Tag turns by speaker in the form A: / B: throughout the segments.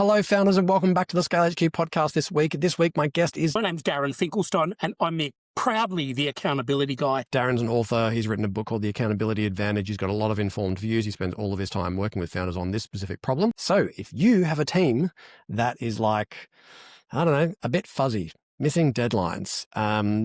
A: Hello, founders, and welcome back to the ScaleHQ podcast this week. This week, my guest is...
B: My name's Darren Finkelstein, and I'm proudly the accountability guy.
A: Darren's an author. He's written a book called The Accountability Advantage. He's got a lot of informed views. He spends all of his time working with founders on this specific problem. So if you have a team that is like, I don't know, a bit fuzzy, missing deadlines,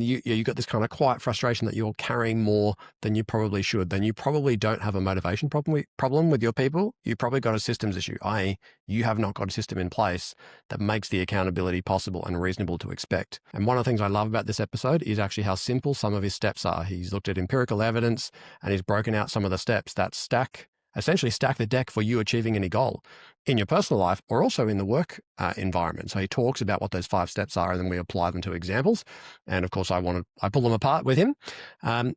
A: you got this kind of quiet frustration that you're carrying more than you probably should, then you probably don't have a motivation problem with your people. You probably got a systems issue, i.e. you have not got a system in place that makes the accountability possible and reasonable to expect. And one of the things I love about this episode is actually how simple some of his steps are. He's looked at empirical evidence and he's broken out some of the steps that essentially stack the deck for you achieving any goal in your personal life or also in the work environment. So he talks about what those 5 steps are, and then we apply them to examples. And of course, I pull them apart with him.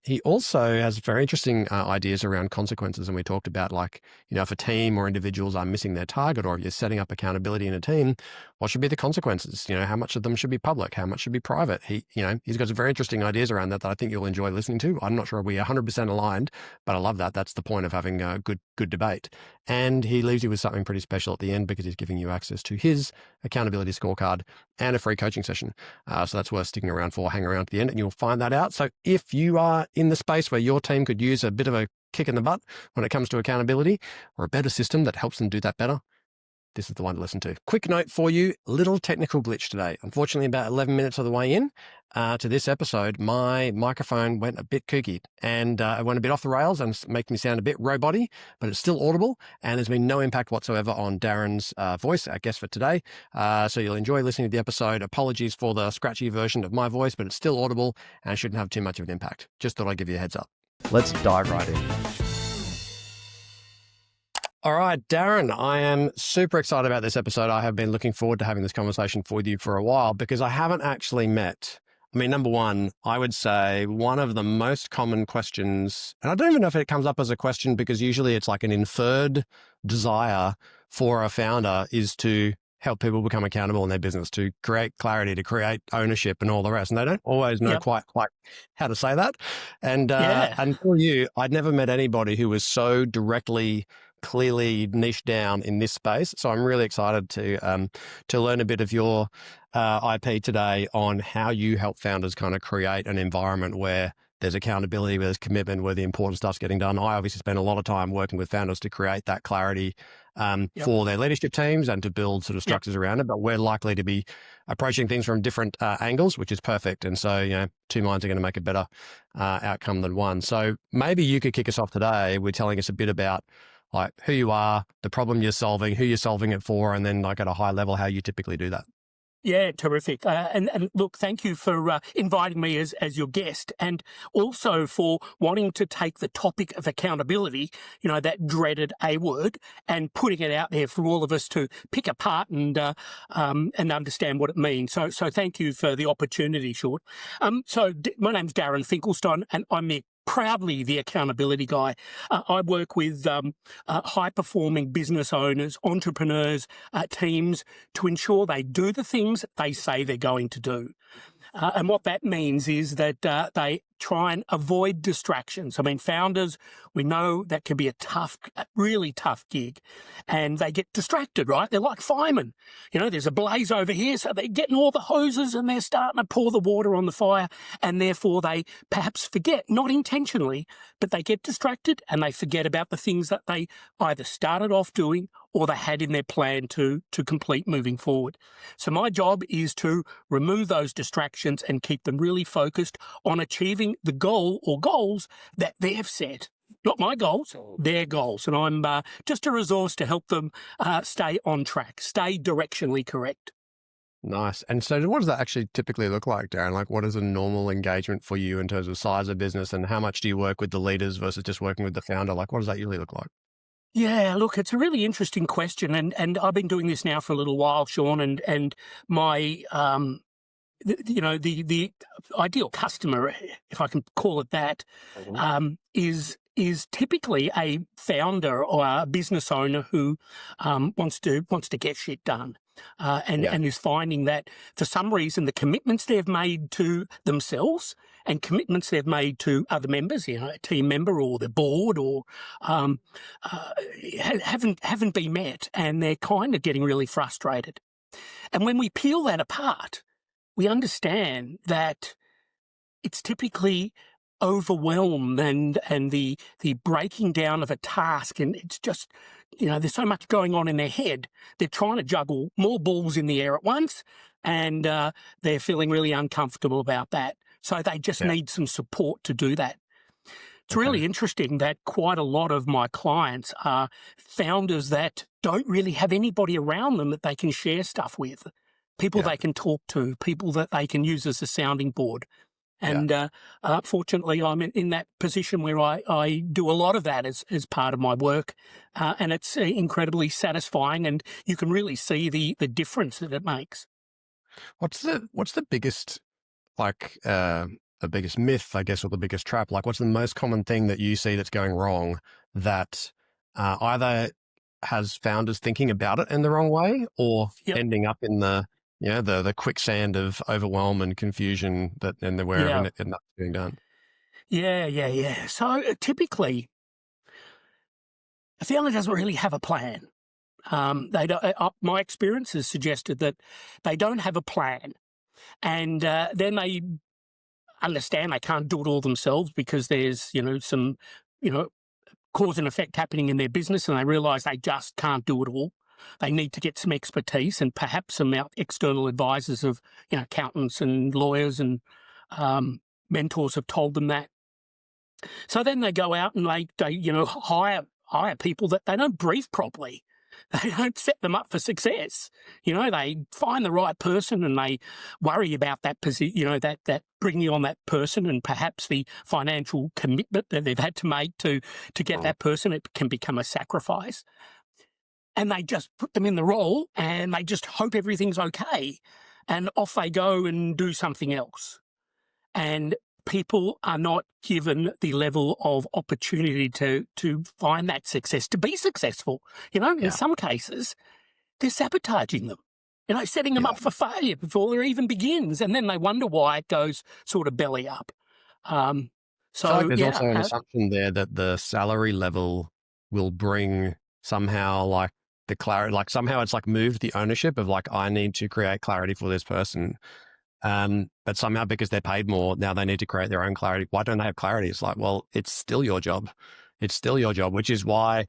A: He also has very interesting ideas around consequences. And we talked about, like, if a team or individuals are missing their target, or if you're setting up accountability in a team, what should be the consequences? How much of them should be public? How much should be private? He's got some very interesting ideas around that I think you'll enjoy listening to. I'm not sure we're 100% aligned, but I love that. That's the point of having a good debate. And he leaves you with something pretty special at the end, because he's giving you access to his accountability scorecard and a free coaching session. So that's worth sticking around for. Hang around to the end and you'll find that out. So if you are in the space where your team could use a bit of a kick in the butt when it comes to accountability, or a better system that helps them do that better, this is the one to listen to. Quick note for you, little technical glitch today. Unfortunately, about 11 minutes of the way in to this episode, my microphone went a bit kooky and it went a bit off the rails and making me sound a bit roboty, but it's still audible, and there's been no impact whatsoever on Darren's voice, our guest for today. So you'll enjoy listening to the episode. Apologies for the scratchy version of my voice, but it's still audible and shouldn't have too much of an impact. Just thought I'd give you a heads up. Let's dive right in. All right, Darren, I am super excited about this episode. I have been looking forward to having this conversation with you for a while, because I haven't actually met. Number one, I would say one of the most common questions, and I don't even know if it comes up as a question, because usually it's like an inferred desire for a founder is to help people become accountable in their business, to create clarity, to create ownership and all the rest. And they don't always know quite how to say that. And for you, I'd never met anybody who was so directly, clearly niche down in this space. So I'm really excited to learn a bit of your IP today on how you help founders kind of create an environment where there's accountability, where there's commitment, where the important stuff's getting done. I obviously spend a lot of time working with founders to create that clarity for their leadership teams and to build sort of structures around it. But we're likely to be approaching things from different angles, which is perfect. And so, 2 minds are going to make a better outcome than one. So maybe you could kick us off today with telling us a bit about like who you are, the problem you're solving, who you're solving it for, and then like at a high level, how you typically do that.
B: Yeah, terrific. And look, thank you for inviting me as your guest, and also for wanting to take the topic of accountability, that dreaded A word, and putting it out there for all of us to pick apart and understand what it means. So thank you for the opportunity, Short. My name's Darren Finkelstein, and I'm proudly the accountability guy. I work with high-performing business owners, entrepreneurs, teams to ensure they do the things they say they're going to do. And what that means is that they try and avoid distractions. Founders, we know that can be a really tough gig, and they get distracted, right? They're like firemen. There's a blaze over here, so they're getting all the hoses and they're starting to pour the water on the fire, and therefore they perhaps forget, not intentionally, but they get distracted and they forget about the things that they either started off doing or they had in their plan to complete moving forward. So my job is to remove those distractions and keep them really focused on achieving the goal or goals that they have set. Not my goals, their goals. And I'm just a resource to help them stay on track, stay directionally correct.
A: Nice. And so what does that actually typically look like, Darren? Like, what is a normal engagement for you in terms of size of business, and how much do you work with the leaders versus just working with the founder? Like, what does that usually look like?
B: Yeah, look, it's a really interesting question, and I've been doing this now for a little while, Sean, and my the ideal customer, if I can call it that, is typically a founder or a business owner who wants to get shit done. And is finding that for some reason the commitments they've made to themselves and commitments they've made to other members, a team member or the board, or haven't been met, and they're kind of getting really frustrated. And when we peel that apart, we understand that it's typically overwhelm and the breaking down of a task, and it's just, there's so much going on in their head. They're trying to juggle more balls in the air at once, and they're feeling really uncomfortable about that. So they just need some support to do that. It's really interesting that quite a lot of my clients are founders that don't really have anybody around them that they can share stuff with, people they can talk to, people that they can use as a sounding board. And fortunately, I'm in that position where I do a lot of that as part of my work, and it's incredibly satisfying, and you can really see the difference that it makes.
A: What's the biggest, the biggest myth, I guess, or the biggest trap? Like, what's the most common thing that you see that's going wrong that either has founders thinking about it in the wrong way, or ending up in the quicksand of overwhelm and confusion and where it ends up being done?
B: Yeah. So typically, a founder doesn't really have a plan. They don't, my experience has suggested that they don't have a plan, and then they understand they can't do it all themselves because there's some cause and effect happening in their business, and they realise they just can't do it all. They need to get some expertise, and perhaps some external advisors of accountants and lawyers and mentors have told them that. So then they go out and they hire people that they don't brief properly. They don't set them up for success. They find the right person and they worry about that position, that bringing on that person, and perhaps the financial commitment that they've had to make to get that person. It can become a sacrifice. And they just put them in the role and they just hope everything's okay. And off they go and do something else. And people are not given the level of opportunity to find that success, to be successful. In some cases, they're sabotaging them, setting them up for failure before it even begins. And then they wonder why it goes sort of belly up. So
A: there's also an assumption there that the salary level will bring somehow the clarity, somehow it's moved the ownership of I need to create clarity for this person. But somehow because they're paid more, now they need to create their own clarity. Why don't they have clarity? It's well, it's still your job. It's still your job, which is why,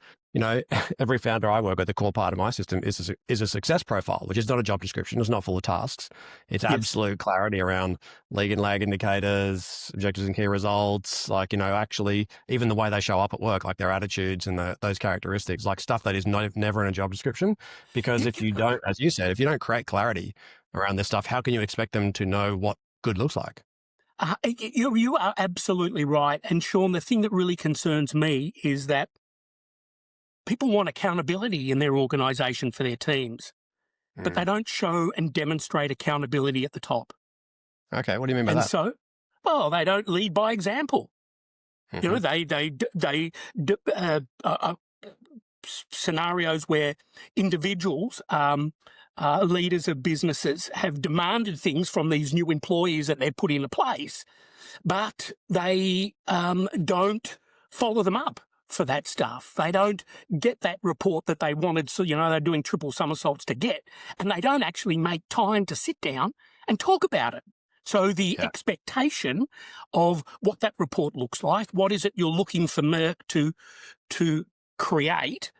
A: every founder I work with, the core part of my system is a success profile, which is not a job description. It's not full of tasks. It's absolute clarity around lead and lag indicators, objectives and key results, actually even the way they show up at work, their attitudes and those characteristics, stuff that is never in a job description. Because if you don't, as you said, if you don't create clarity around this stuff, how can you expect them to know what good looks like?
B: You are absolutely right. And Sean, the thing that really concerns me is that people want accountability in their organisation for their teams, but they don't show and demonstrate accountability at the top.
A: Okay, what do you mean by that?
B: So, they don't lead by example. They scenarios where individuals, leaders of businesses, have demanded things from these new employees that they've put into place, but they don't follow them up for that stuff. They don't get that report that they wanted. So, they're doing triple somersaults to get, and they don't actually make time to sit down and talk about it. So the expectation of what that report looks like, what is it you're looking for Merck to create,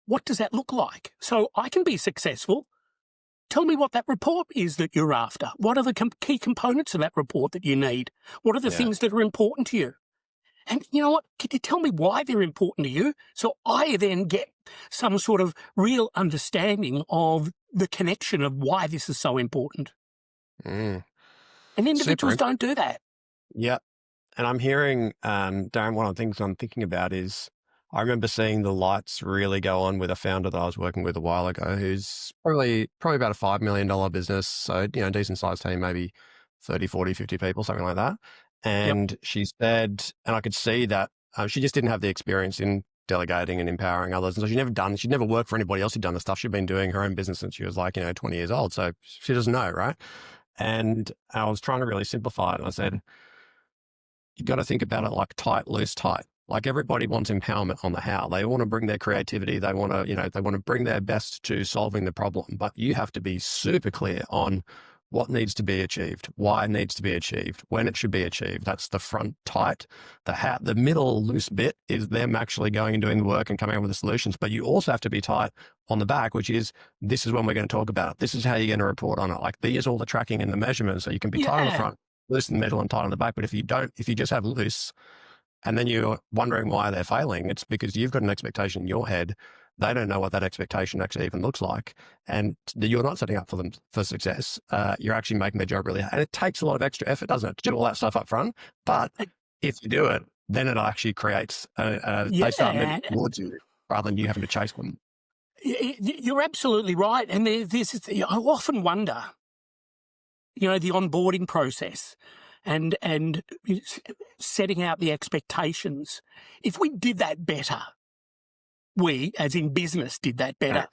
B: what does that look like? So I can be successful. Tell me what that report is that you're after. What are the key components of that report that you need? What are the things that are important to you? And you know what? Can you tell me why they're important to you? So I then get some sort of real understanding of the connection of why this is so important. And individuals don't do that.
A: Yeah. And I'm hearing, Darren, one of the things I'm thinking about is I remember seeing the lights really go on with a founder that I was working with a while ago, who's probably about a $5 million business. So, decent sized team, maybe 30, 40, 50 people, something like that. And she said, and I could see that she just didn't have the experience in delegating and empowering others. And so she'd never worked for anybody else who'd done the stuff. She'd been doing her own business since she was 20 years old. So she doesn't know, right? And I was trying to really simplify it. And I said, you got to think about it like tight, loose, tight. Like everybody wants empowerment on the how. They want to bring their creativity. They want to, they want to bring their best to solving the problem. But you have to be super clear on what needs to be achieved, why it needs to be achieved, when it should be achieved. That's the front tight. The middle loose bit is them actually going and doing the work and coming up with the solutions. But you also have to be tight on the back, which is, this is when we're going to talk about it. This is how you're going to report on it. Like, these all the tracking and the measurements. So you can be tight on the front, loose in the middle, and tight on the back. But if you just have loose, and then you're wondering why they're failing, it's because you've got an expectation in your head. They don't know what that expectation actually even looks like. And you're not setting up for them for success. You're actually making their job really hard. And it takes a lot of extra effort, doesn't it, to do all that stuff up front? But if you do it, then it actually creates, they start moving towards you rather than you having to chase them.
B: You're absolutely right. And I often wonder, the onboarding process and setting out the expectations. If we did that better, we, as in business, did that better,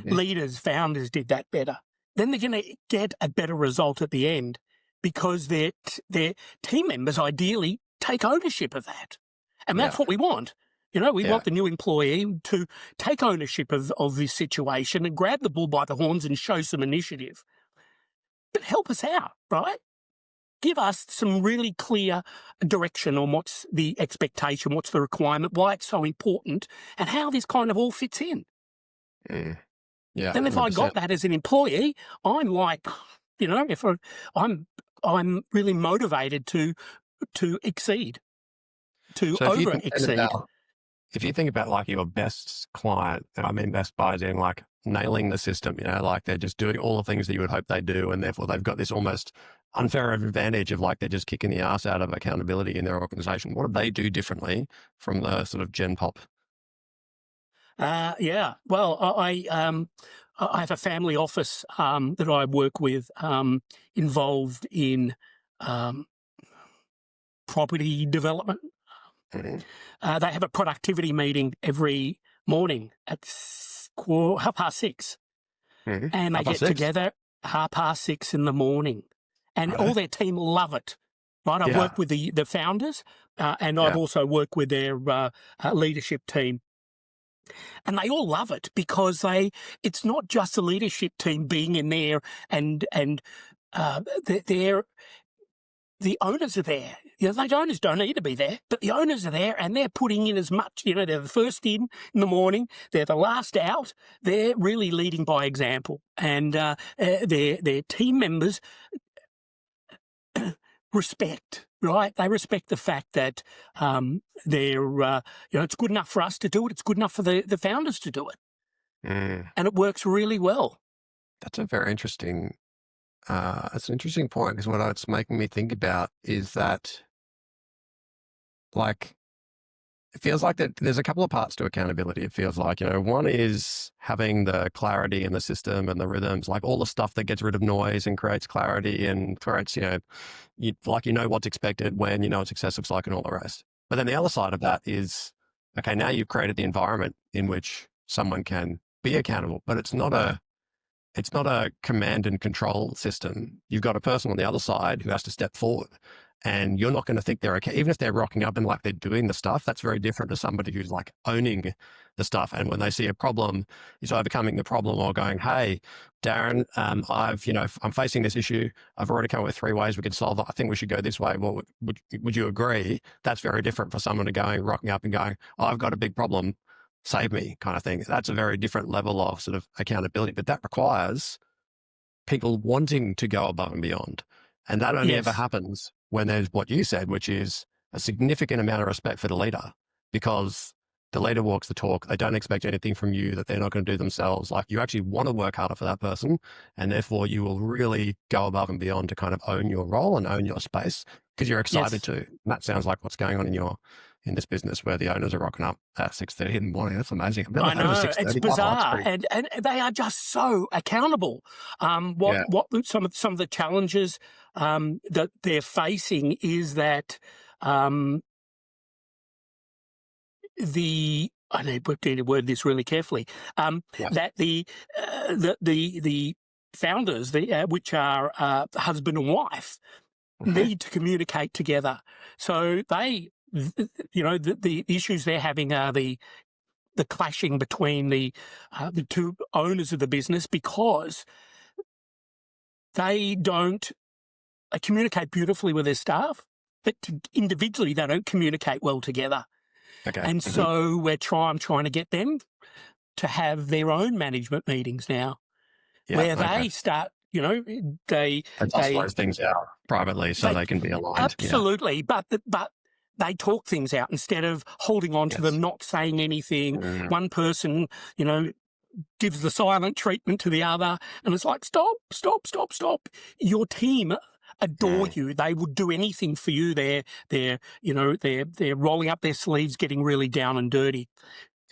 B: leaders, founders did that better, then they're going to get a better result at the end, because their team members ideally take ownership of that. And that's what we want. We want the new employee to take ownership of this situation and grab the bull by the horns and show some initiative. But help us out, right? Give us some really clear direction on what's the expectation, what's the requirement, why it's so important, and how this kind of all fits in.
A: Yeah.
B: Then if 100%. I got that as an employee, I'm like, if I'm really motivated to exceed, to over-exceed.
A: If you think about like your best client, and I mean best by doing like nailing the system, like they're just doing all the things that you would hope they do, and therefore they've got this almost unfair advantage of like they're just kicking the ass out of accountability in their organization. What do they do differently from the sort of Gen Pop?
B: Well, I have a family office that I work with, involved in property development. They have a productivity meeting every morning at 6:30, and they get together 6:30 in the morning, and all their team love it. Right, I've worked with the founders, and I've also worked with their leadership team. And they all love it because it's not just the leadership team being in there and the owners are there. The owners don't need to be there, but the owners are there and they're putting in as much. They're the first in the morning. They're the last out. They're really leading by example. And their team members respect, right? They respect the fact that they're, it's good enough for us to do it. It's good enough for the founders to do it. And it works really well.
A: That's a very interesting it's an interesting point, because what it's making me think about is that, like, it feels like that there's a couple of parts to accountability. It feels like, one is having the clarity in the system and the rhythms, like all the stuff that gets rid of noise and creates clarity and creates, what's expected, when what success looks like and all the rest. But then the other side of that is, okay, now you've created the environment in which someone can be accountable, but it's not a command and control system. You've got a person on the other side who has to step forward, and you're not going to think they're okay. Even if they're rocking up and like they're doing the stuff, that's very different to somebody who's like owning the stuff. And when they see a problem, is overcoming the problem or going, hey, Darren, I'm facing this issue. I've already come up with 3 ways we could solve it. I think we should go this way. Well, would you agree? That's very different for someone rocking up and going, oh, I've got a big problem, save me, kind of thing. That's a very different level of sort of accountability, but that requires people wanting to go above and beyond. And that only ever happens when there's what you said, which is a significant amount of respect for the leader, because the leader walks the talk. They don't expect anything from you that they're not going to do themselves. Like, you actually want to work harder for that person, and therefore you will really go above and beyond to kind of own your role and own your space, because you're excited to. And that sounds like what's going on in this business, where the owners are rocking up at 6:30 in the morning. That's amazing.
B: I know, it's bizarre, and they are just so accountable. What some of the challenges that they're facing is that I need to word this really carefully. That the founders, which are husband and wife, need to communicate together. So they, the issues they're having are the clashing between the two owners of the business because they don't communicate beautifully with their staff, but individually they don't communicate well together.
A: Okay.
B: And so I'm trying to get them to have their own management meetings now, where they start, they
A: those things out privately so they can be aligned.
B: Absolutely, but they talk things out instead of holding on to them, not saying anything. One person, gives the silent treatment to the other, and it's like, stop. Your team adore you. They would do anything for you. They're rolling up their sleeves, getting really down and dirty.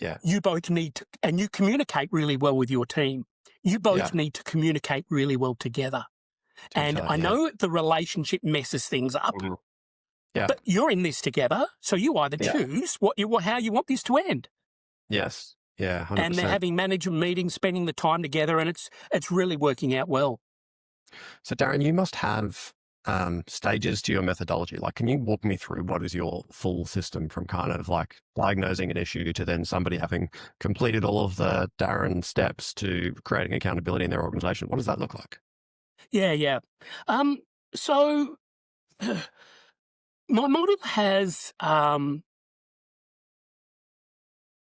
A: Yeah.
B: You both need to, and you communicate really well with your team. You both need to communicate really well together. And I know the relationship messes things up. But you're in this together, so you either choose how you want this to end.
A: Yes. Yeah. 100%.
B: And they're having management meetings, spending the time together, and it's really working out well.
A: So, Darren, you must have stages to your methodology. Like, can you walk me through what is your full system from kind of like diagnosing an issue to then somebody having completed all of the Darren steps to creating accountability in their organization? What does that look like?
B: Yeah. So my model has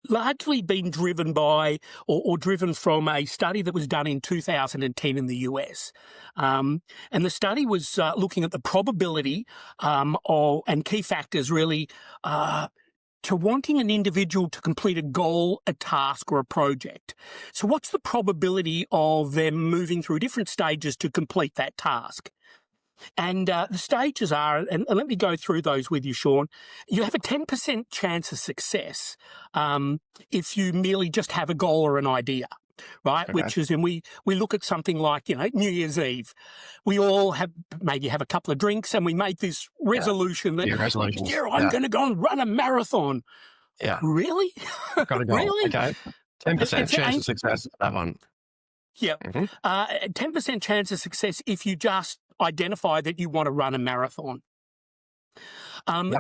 B: largely been driven by or driven from a study that was done in 2010 in the US. And the study was looking at the probability and key factors really to wanting an individual to complete a goal, a task, or a project. So what's the probability of them moving through different stages to complete that task? And the stages are, and let me go through those with you, Sean. You have a 10% chance of success if you merely just have a goal or an idea, right? Okay. Which is, and we look at something like, New Year's Eve. We all maybe have a couple of drinks and we make this resolution that, I'm going to go and run a marathon.
A: Yeah.
B: Really?
A: Got to go.
B: Really?
A: Okay. 10% chance of success, that one.
B: Yeah. 10% chance of success if you just identify that you want to run a marathon.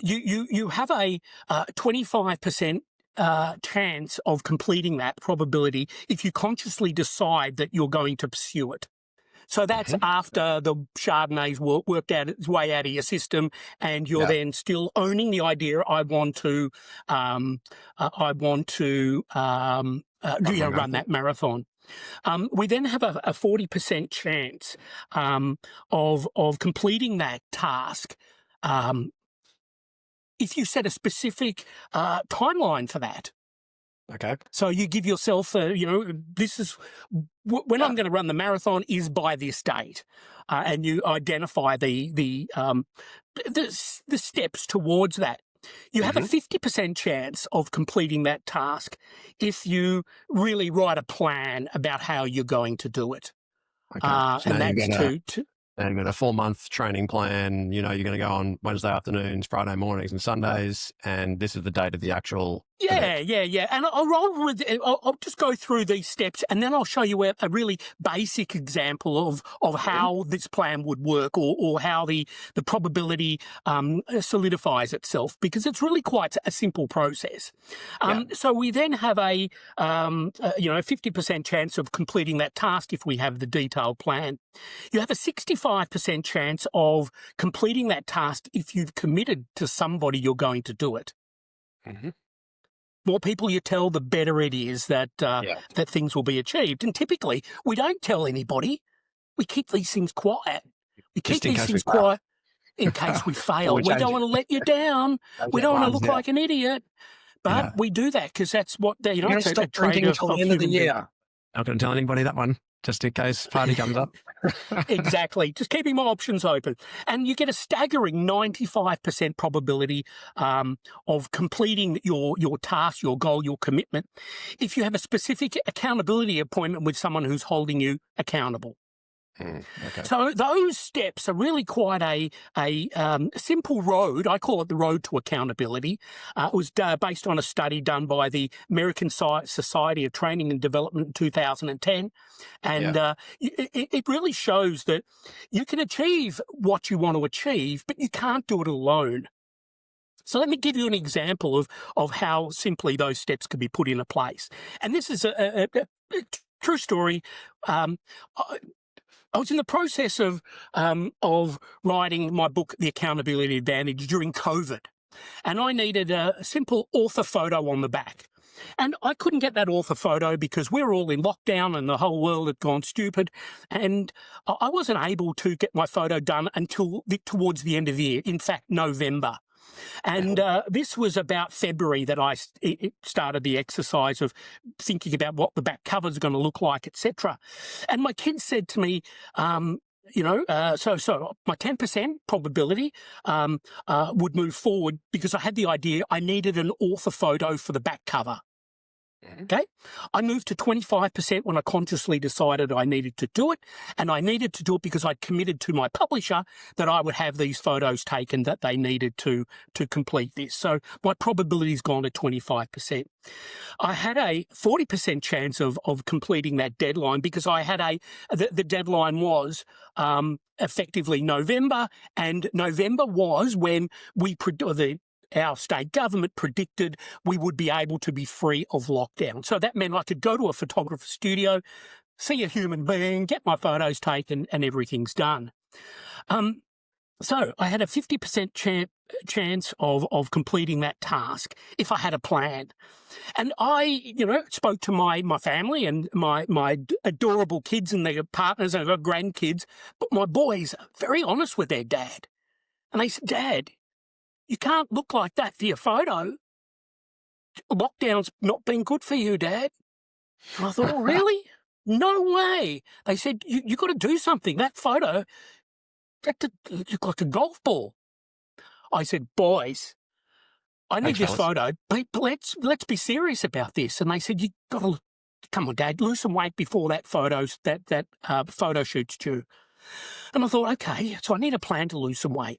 B: You have a 25% chance of completing that probability if you consciously decide that you're going to pursue it. So that's after the Chardonnay's worked out its way out of your system, and you're then still owning the idea. I want to run that marathon. We then have a 40% chance of completing that task if you set a specific timeline for that.
A: Okay.
B: So you give yourself, this is when I'm going to run the marathon is by this date, and you identify the steps towards that. You have a 50% chance of completing that task if you really write a plan about how you're going to do it.
A: Okay. So
B: and that's
A: you've got a 4-month training plan. You're going to go on Wednesday afternoons, Friday mornings, and Sundays, and this is the date of the actual event.
B: Yeah. And I'll just go through these steps, and then I'll show you a really basic example of how this plan would work, or how the probability solidifies itself, because it's really quite a simple process. So we then have a 50% chance of completing that task if we have the detailed plan. You have a 65% chance of completing that task if you've committed to somebody you're going to do it. More people you tell, the better it is that things will be achieved. And typically, we don't tell anybody. We keep these things quiet. We keep these things quiet in case we fail. We don't want to let you down. We don't want to look like an idiot. But we do that because that's what it's a trade of the end of the year.
A: Not going to tell anybody that one, just in case party comes up.
B: Exactly. Just keeping my options open. And you get a staggering 95% probability of completing your task, your goal, your commitment, if you have a specific accountability appointment with someone who's holding you accountable.
A: Okay.
B: So those steps are really quite a simple road. I call it the road to accountability. It was based on a study done by the American Society of Training and Development in 2010. And it really shows that you can achieve what you want to achieve, but you can't do it alone. So let me give you an example of how simply those steps can be put into place. And this is a true story. I was in the process of writing my book, The Accountability Advantage, during COVID, and I needed a simple author photo on the back. And I couldn't get that author photo because we were all in lockdown and the whole world had gone stupid, and I wasn't able to get my photo done until towards the end of the year, in fact, November. And this was about February that I started the exercise of thinking about what the back cover is going to look like, etc. And my kids said to me, so my 10% probability would move forward because I had the idea I needed an author photo for the back cover. Okay, I moved to 25% when I consciously decided I needed to do it, and I needed to do it because I'd committed to my publisher that I would have these photos taken that they needed to complete this. So my probability's gone to 25%. I had a 40% chance of completing that deadline because I had the deadline was effectively November, and November was when our state government predicted we would be able to be free of lockdown. So that meant I could go to a photographer studio, see a human being, get my photos taken, and everything's done. So I had a 50% chance of completing that task if I had a plan. And I, spoke to my family and my adorable kids and their partners, and I've got grandkids, but my boys are very honest with their dad. And they said, "Dad, you can't look like that for your photo. Lockdown's not been good for you, Dad." And I thought, "Oh, really? No way." They said, you got to do something. That photo, that looked like a golf ball. I said, "Boys, I need this photo, but let's be serious about this." And they said, "You got to, come on, Dad, lose some weight before that photo shoot's due." And I thought, okay, so I need a plan to lose some weight.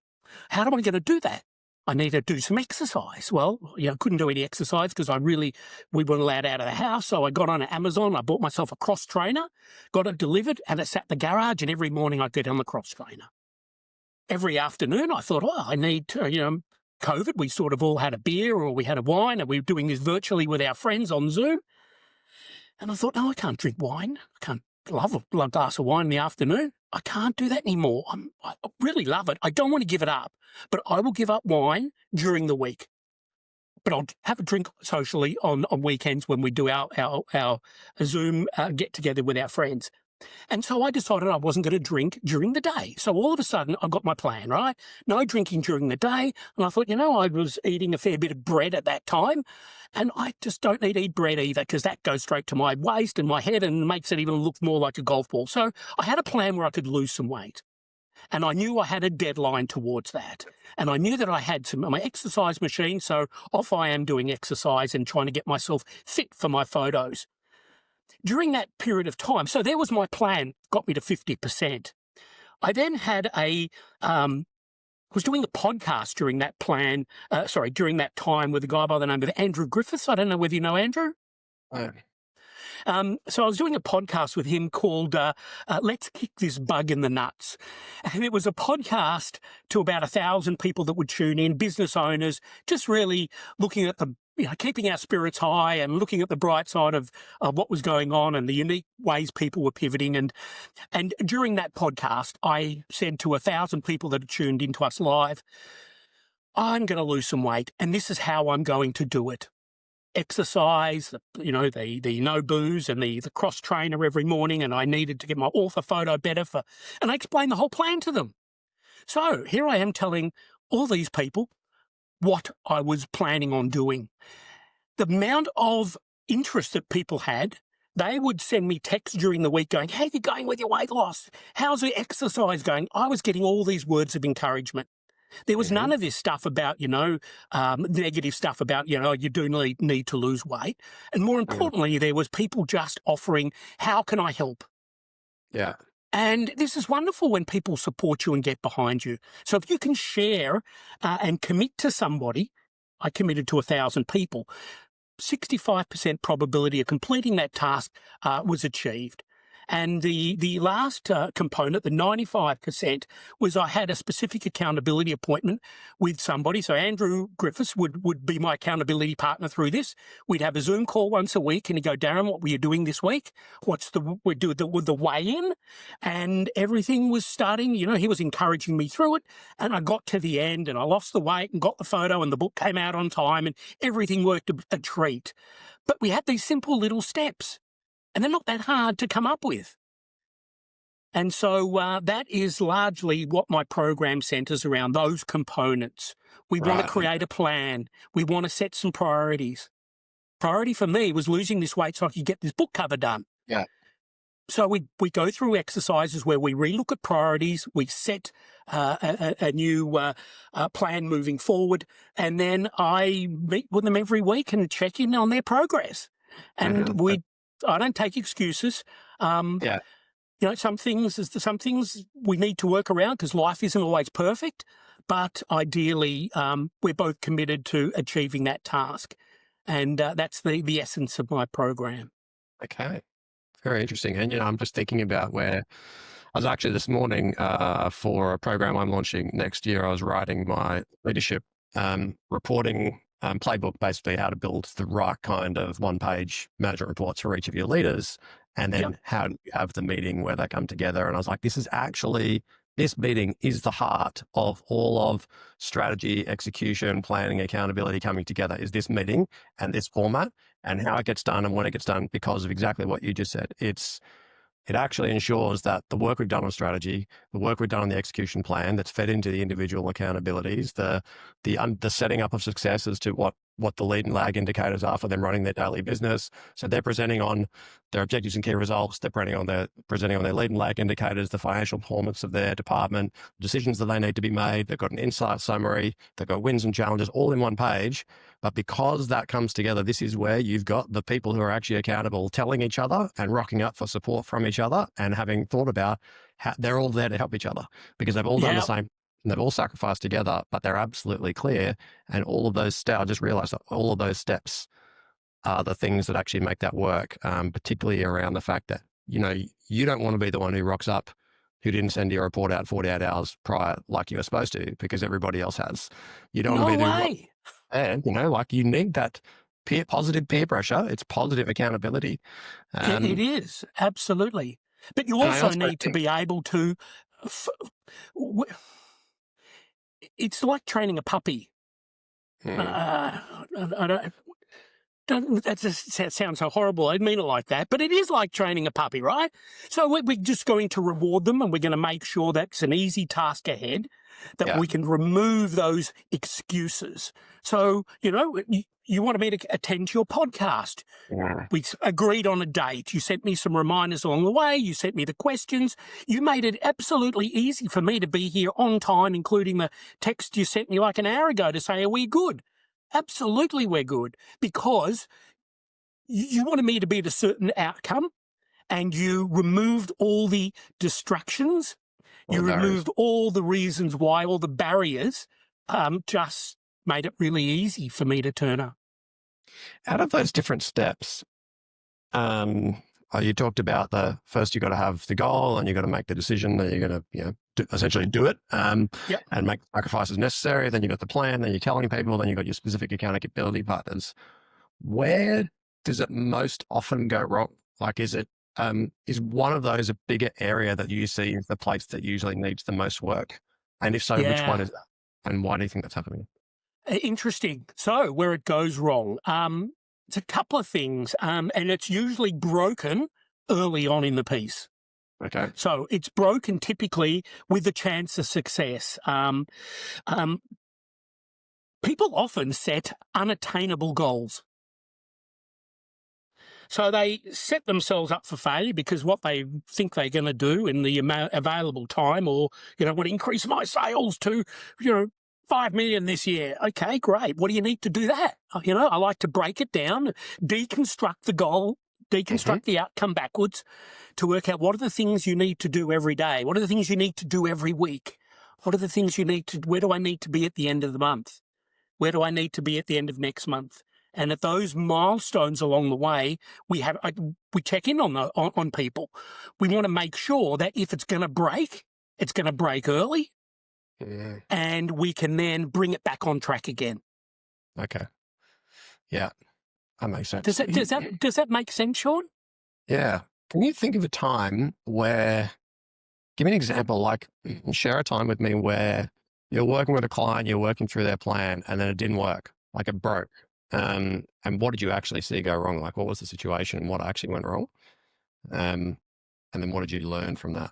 B: How am I going to do that? I need to do some exercise. Well, I couldn't do any exercise because we weren't allowed out of the house. So I got on Amazon. I bought myself a cross trainer, got it delivered, and it sat in the garage. And every morning I'd get on the cross trainer. Every afternoon I thought, I need to, COVID, we sort of all had a beer or we had a wine, and we were doing this virtually with our friends on Zoom. And I thought, no, I can't drink wine. I can't love a glass of wine in the afternoon. I can't do that anymore. I really love it. I don't want to give it up, but I will give up wine during the week. But I'll have a drink socially on weekends when we do our Zoom get-together with our friends. And so I decided I wasn't going to drink during the day. So all of a sudden, I got my plan, right? No drinking during the day. And I thought, I was eating a fair bit of bread at that time. And I just don't need to eat bread either because that goes straight to my waist and my head and makes it even look more like a golf ball. So I had a plan where I could lose some weight. And I knew I had a deadline towards that. And I knew that I had my exercise machine. So off I am doing exercise and trying to get myself fit for my photos. During that period of time, so there was my plan, got me to 50%. I then had was doing a podcast during that during that time with a guy by the name of Andrew Griffiths. I don't know whether you know Andrew. So I was doing a podcast with him called Let's Kick This Bug in the Nuts. And it was a podcast to about 1,000 people that would tune in, business owners, just really looking at keeping our spirits high and looking at the bright side of what was going on and the unique ways people were pivoting. And during that podcast, I said to 1,000 people that had tuned into us live, I'm going to lose some weight, and this is how I'm going to do it. Exercise, the no booze and the cross trainer every morning, and I needed to get my author photo better and I explained the whole plan to them. So here I am telling all these people what I was planning on doing. The amount of interest that people had, they would send me texts during the week going, "How are you going with your weight loss? How's the exercise going?" I was getting all these words of encouragement. There was none of this stuff about, negative stuff about, you do need to lose weight. And more importantly, there was people just offering, how can I help?
A: Yeah.
B: And this is wonderful when people support you and get behind you. So if you can share and commit to somebody, I committed to 1,000 people, 65% probability of completing that task was achieved. And the last component, the 95%, was I had a specific accountability appointment with somebody. So Andrew Griffiths would be my accountability partner through this. We'd have a Zoom call once a week, and he'd go, "Darren, what were you doing this week? We'd do the weigh-in," and everything was starting. He was encouraging me through it, and I got to the end, and I lost the weight and got the photo, and the book came out on time, and everything worked a treat. But we had these simple little steps. And they're not that hard to come up with. And so that is largely what my program centres around, those components. We want to create a plan. We want to set some priorities. Priority for me was losing this weight so I could get this book cover done.
A: Yeah.
B: So we go through exercises where we relook at priorities, we set a new plan moving forward, and then I meet with them every week and check in on their progress. And I don't take excuses. Some things we need to work around because life isn't always perfect, but ideally we're both committed to achieving that task. And that's the essence of my program.
A: Okay. Very interesting. And, I'm just thinking about where I was actually this morning for a program I'm launching next year. I was writing my leadership reporting playbook, basically how to build the right kind of one-page management reports for each of your leaders, and then how do you have the meeting where they come together. And I was like, this meeting is the heart of all of strategy, execution, planning, accountability coming together, is this meeting and this format and how it gets done and when it gets done, because of exactly what you just said. It actually ensures that the work we've done on strategy, the work we've done on the execution plan that's fed into the individual accountabilities, the setting up of success as to what the lead and lag indicators are for them running their daily business. So they're presenting on their objectives and key results. They're presenting on their lead and lag indicators, the financial performance of their department, decisions that they need to be made. They've got an insight summary. They've got wins and challenges all in one page. But because that comes together, this is where you've got the people who are actually accountable telling each other and rocking up for support from each other and having thought about how they're all there to help each other because they've all done the same. And they've all sacrificed together, but they're absolutely clear. And all of those steps, I just realized that all of those steps are the things that actually make that work, particularly around the fact that, you don't want to be the one who rocks up who didn't send your report out 48 hours prior like you were supposed to because everybody else has. You don't want to be and, you need that positive peer pressure. It's positive accountability.
B: It is, absolutely. But you also need to be able to... It's like training a puppy. That just sounds so horrible. I didn't mean it like that, but it is like training a puppy, right? So we're just going to reward them, and we're going to make sure that's an easy task ahead, that we can remove those excuses. So, you wanted me to attend to your podcast.
A: Yeah.
B: We agreed on a date. You sent me some reminders along the way. You sent me the questions. You made it absolutely easy for me to be here on time, including the text you sent me like an hour ago to say, are we good? Absolutely we're good, because you wanted me to be at a certain outcome, and you removed all the distractions. You removed all the reasons why, all the barriers, just made it really easy for me to turn up.
A: Out of those different steps, you talked about first you got to have the goal and you got to make the decision that you're going to, essentially do it and make sacrifices necessary. Then you got the plan, then you're telling people, then you got your specific accountability partners. Where does it most often go wrong? Like, is one of those a bigger area that you see is the place that usually needs the most work? And if so, which one is that? And why do you think that's happening?
B: Interesting. So where it goes wrong, it's a couple of things, and it's usually broken early on in the piece.
A: Okay.
B: So it's broken typically with the chance of success. People often set unattainable goals. So they set themselves up for failure because what they think they're going to do in the available time, or, want to increase my sales to, 5 million this year. Okay, great. What do you need to do that? I like to break it down, deconstruct the goal deconstruct the outcome backwards to work out what are the things you need to do every day? What are the things you need to do every week? What are the things where do I need to be at the end of the month? Where do I need to be at the end of next month? And at those milestones along the way, we check in on people. We want to make sure that if it's going to break, it's going to break early, and we can then bring it back on track again.
A: Okay. Yeah, that makes sense.
B: Does that make sense, Sean?
A: Yeah. Can you think of a time where, give me an example, like share a time with me where you're working with a client, you're working through their plan, and then it didn't work, like it broke. And what did you actually see go wrong? Like what was the situation and what actually went wrong? And then what did you learn from that?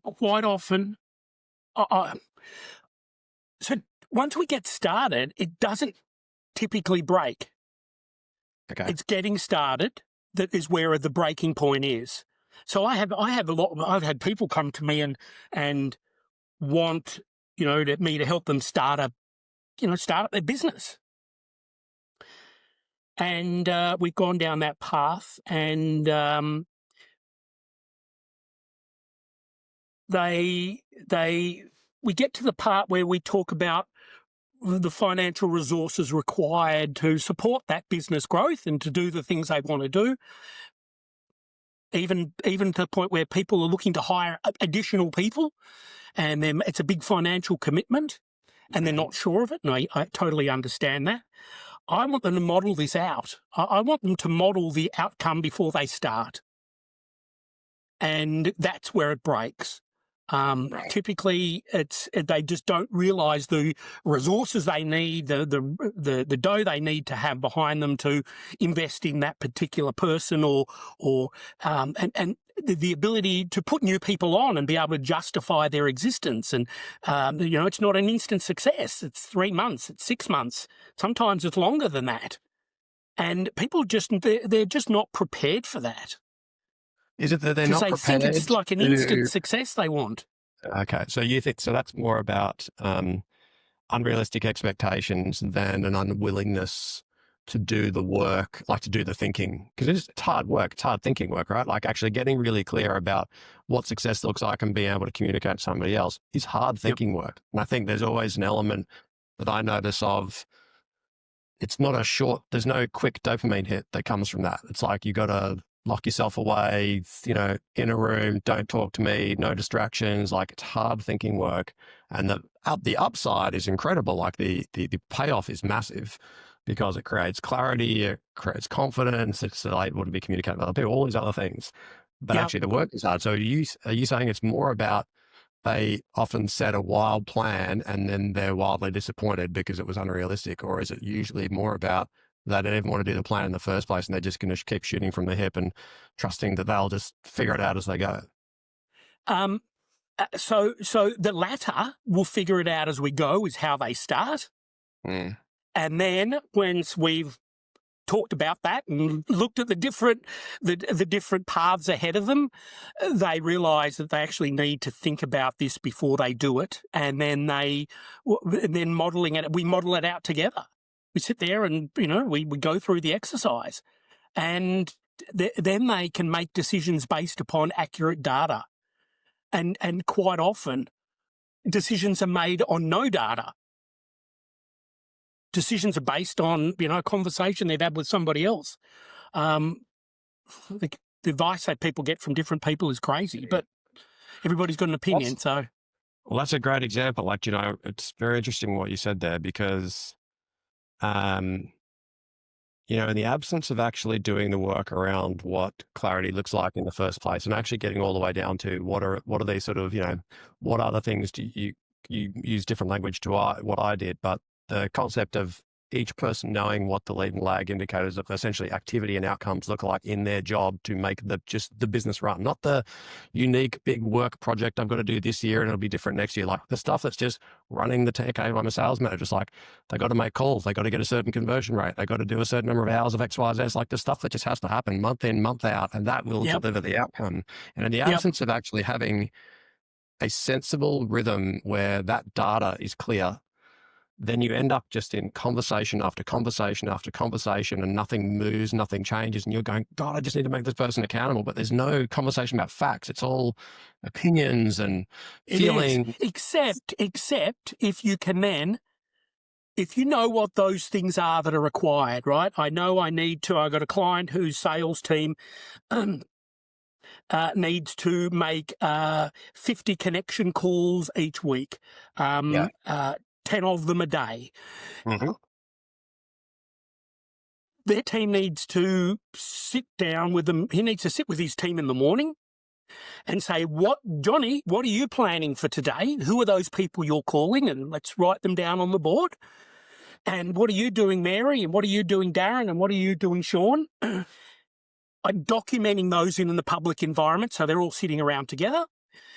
B: Quite often, so once we get started, it doesn't typically break.
A: Okay.
B: It's getting started that is where the breaking point is. So I've had people come to me and want, me to help them start up their business. And we've gone down that path, and we get to the part where we talk about the financial resources required to support that business growth and to do the things they want to do. Even to the point where people are looking to hire additional people, and then it's a big financial commitment, and they're not sure of it. And I totally understand that. I want them to model this out. I want them to model the outcome before they start, and that's where it breaks. Typically, they just don't realise the resources they need, the dough they need to have behind them to invest in that particular person, and the ability to put new people on and be able to justify their existence. And it's not an instant success. It's 3 months, it's 6 months, sometimes it's longer than that. And people they're just not prepared for that.
A: Is it that they're not prepared?
B: Think it's like an instant success they want.
A: Okay, so you think that's more about unrealistic expectations than an unwillingness to do the work, like to do the thinking, because it's hard work, it's hard thinking work, right? Like actually getting really clear about what success looks like and being able to communicate to somebody else is hard thinking work. And I think there's always an element that I notice of, there's no quick dopamine hit that comes from that. It's like you got to lock yourself away, in a room, don't talk to me, no distractions. Like it's hard thinking work. And the upside is incredible. Like the payoff is massive because it creates clarity, it creates confidence, it's able to be communicated with other people, all these other things. But actually the work is hard. So are you saying it's more about they often set a wild plan and then they're wildly disappointed because it was unrealistic? Or is it usually more about they didn't even want to do the plan in the first place and they're just going to keep shooting from the hip and trusting that they'll just figure it out as they go?
B: So the latter, we'll figure it out as we go, is how they start. And then once we've talked about that and looked at the different paths ahead of them, they realise that they actually need to think about this before they do it. And then modelling it, we model it out together. We sit there and, we go through the exercise, and then they can make decisions based upon accurate data. And quite often decisions are made on no data. Decisions are based on, a conversation they've had with somebody else. The advice that people get from different people is crazy, but everybody's got an opinion.
A: Well, that's a great example. Like, it's very interesting what you said there because, in the absence of actually doing the work around what clarity looks like in the first place and actually getting all the way down to what are these sort of, what other things do you use different language to what I did, but the concept of each person knowing what the lead and lag indicators of essentially activity and outcomes look like in their job to make the business run, not the unique big work project I've got to do this year and it'll be different next year. Like the stuff that's just running the tech. I'm a sales manager. It's like they got to make calls. They got to get a certain conversion rate. They got to do a certain number of hours of X, Y, Z. It's like the stuff that just has to happen month in, month out, and that will deliver the outcome. And in the absence of actually having a sensible rhythm where that data is clear, then you end up just in conversation after conversation after conversation, and nothing moves, nothing changes. And you're going, God, I just need to make this person accountable. But there's no conversation about facts. It's all opinions and feeling.
B: Except if you can then, if you know what those things are that are required, right? I know I got a client whose sales team needs to make 50 connection calls each week, 10 of them a day.
A: Mm-hmm.
B: Their team needs to sit down with them. He needs to sit with his team in the morning and say, Johnny, what are you planning for today? Who are those people you're calling? And let's write them down on the board. And what are you doing, Mary? And what are you doing, Darren? And what are you doing, Sean? I'm documenting those in the public environment, so they're all sitting around together.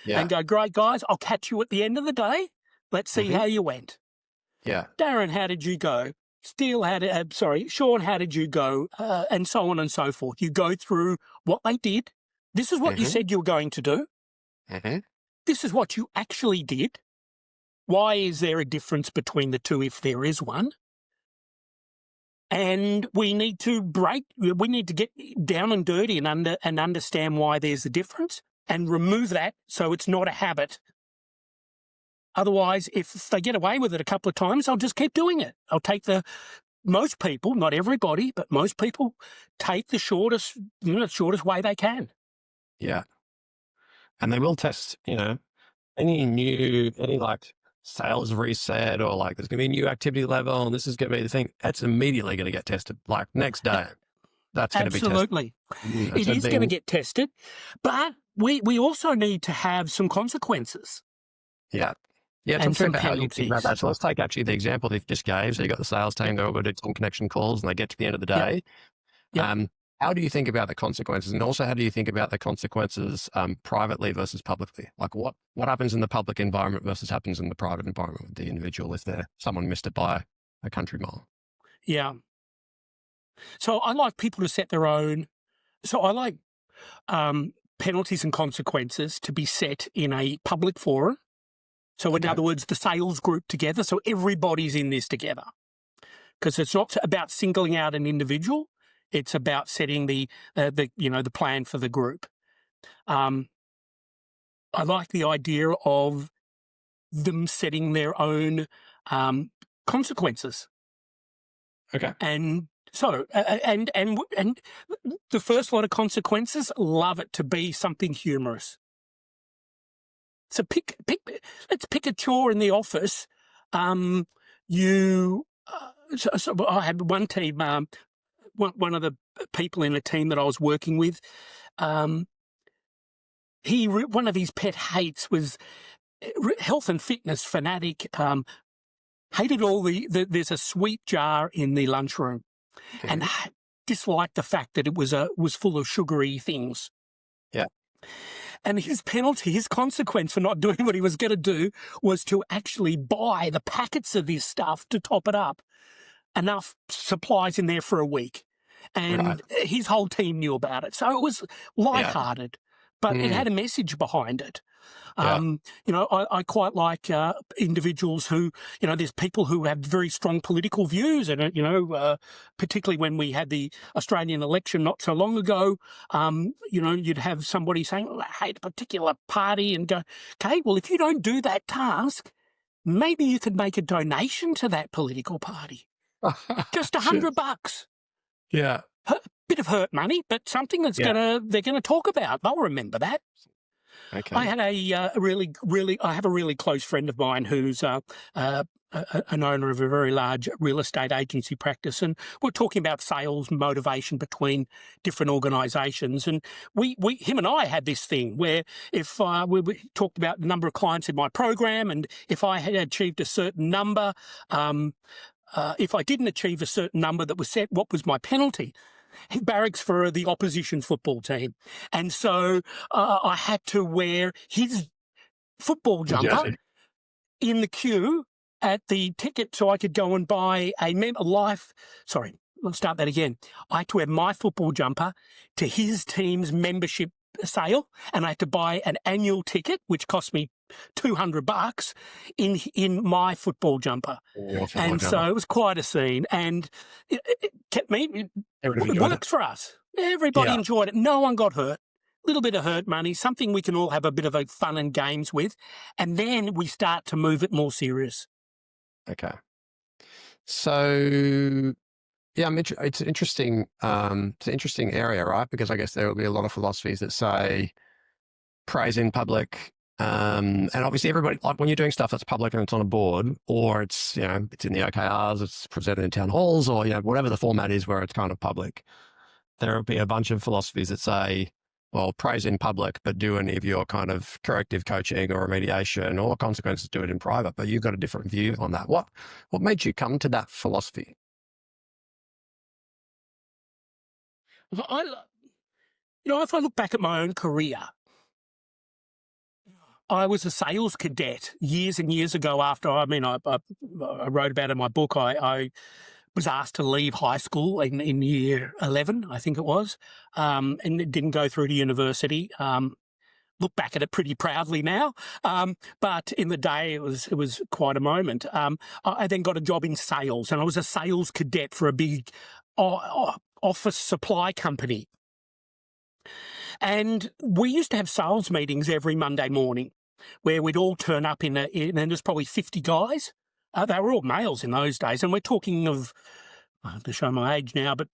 A: Yeah.
B: And go, great, guys, I'll catch you at the end of the day. Let's see how you went.
A: Yeah.
B: Darren, how did you go? Steele, Sean, how did you go? And so on and so forth. You go through what they did. This is what you said you were going to do. This is what you actually did. Why is there a difference between the two if there is one? And we need to get down and dirty and understand why there's a difference and remove that so it's not a habit. Otherwise, if they get away with it a couple of times, I'll just keep doing it. I'll take most people, not everybody, but most people take the shortest way they can.
A: Yeah. And they will test, any like sales reset, or like there's going to be a new activity level and this is going to be the thing. That's immediately going to get tested, like next day. That's going to be tested.
B: Absolutely. It is going to get tested. But we also need to have some consequences.
A: Yeah. Yeah,
B: and some
A: how you think about
B: penalties.
A: that. So let's take actually the example they just gave. So you got the sales team, they're all going to do 10 connection calls and they get to the end of the day.
B: Yeah.
A: How do you think about the consequences? And also, how do you think about the consequences privately versus publicly? Like what happens in the public environment versus happens in the private environment with the individual if someone missed it by a country mile?
B: Yeah. So I like people to set their own. So I like penalties and consequences to be set in a public forum. So in other words, the sales group together. So everybody's in this together, because it's not about singling out an individual. It's about setting the plan for the group. I like the idea of them setting their own consequences.
A: Okay.
B: And so, and the first lot of consequences, love it to be something humorous. So let's pick a chore in the office. So I had one team, one of the people in a team that I was working with, one of his pet hates was health and fitness fanatic, hated all there's a sweet jar in the lunchroom and disliked the fact that it was full of sugary things.
A: Yeah.
B: And his consequence for not doing what he was going to do was to actually buy the packets of this stuff to top it up. Enough supplies in there for a week. And his whole team knew about it. So it was lighthearted, but it had a message behind it. I quite like individuals who, there's people who have very strong political views, and particularly when we had the Australian election not so long ago, you'd have somebody saying, I hate a particular party, and go, okay, well, if you don't do that task, maybe you could make a donation to that political party. Just $100.
A: Yeah.
B: Bit of hurt money, but something that's they're gonna talk about. They'll remember that.
A: Okay.
B: I had I have a really close friend of mine who's an owner of a very large real estate agency practice, and we're talking about sales motivation between different organisations. And him and I had this thing where if we talked about the number of clients in my program, and if I had achieved a certain number, if I didn't achieve a certain number that was set, what was my penalty? He barracks for the opposition football team. And so I had to wear his football jumper in the queue at the ticket so I could go and buy let's start that again. I had to wear my football jumper to his team's membership sale, and I had to buy an annual ticket, which cost me $200 in my football jumper. And so it was quite a scene, and it kept me. It works for us. Everybody enjoyed it. No one got hurt. A little bit of hurt money, something we can all have a bit of a fun and games with, and then we start to move it more serious.
A: Okay. So yeah, it's interesting. It's an interesting area, right? Because I guess there will be a lot of philosophies that say praise in public. And obviously everybody, like when you're doing stuff that's public and it's on a board, or it's, you know, it's in the OKRs, it's presented in town halls, or, you know, whatever the format is where it's kind of public, there will be a bunch of philosophies that say, well, praise in public, but do any of your kind of corrective coaching or remediation or consequences, do it in private. But you've got a different view on that. What made you come to that philosophy?
B: If I look back at my own career, I was a sales cadet years and years ago. After I wrote about it in my book. I was asked to leave high school in year 11, I think it was, and it didn't go through to university. Look back at it pretty proudly now, but in the day it was quite a moment. I then got a job in sales, and I was a sales cadet for a big office supply company. And we used to have sales meetings every Monday morning where we'd all turn up and there's probably 50 guys. They were all males in those days. And we're talking of, to show my age now, but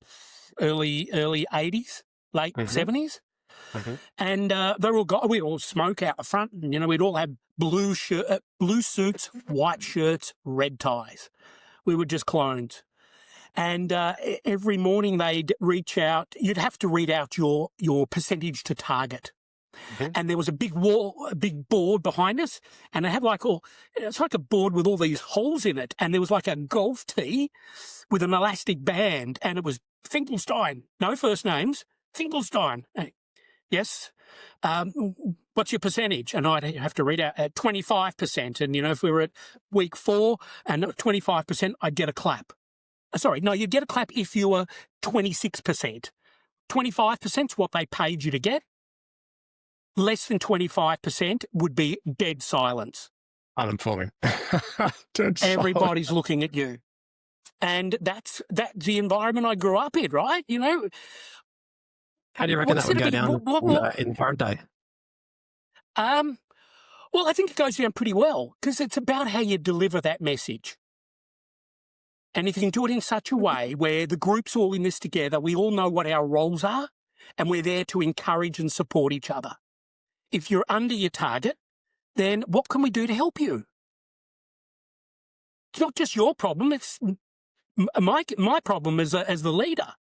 B: early 80s, late 70s. Mm-hmm. And they're all we'd all smoke out the front. And, you know, we'd all have blue suits, white shirts, red ties. We were just clones. And every morning they'd reach out. You'd have to read out your percentage to target. Mm-hmm. And there was a big board behind us, and it had it's like a board with all these holes in it, and there was like a golf tee with an elastic band, and it was Finkelstein, no first names, Finkelstein. Yes. What's your percentage? And I'd have to read out at 25%. And, you know, if we were at week 4 and 25%, I'd get a clap. Sorry, no, you'd get a clap if you were 26%. 25% is what they paid you to get. Less than 25% would be dead silence.
A: Unemployment.
B: Everybody's looking at you. And that's the environment I grew up in, right? You know.
A: How do you reckon that would go down in the current day?
B: Well, I think it goes down pretty well because it's about how you deliver that message. And if you can do it in such a way where the group's all in this together, we all know what our roles are, and we're there to encourage and support each other. If you're under your target, then what can we do to help you? It's not just your problem, it's my problem as the leader.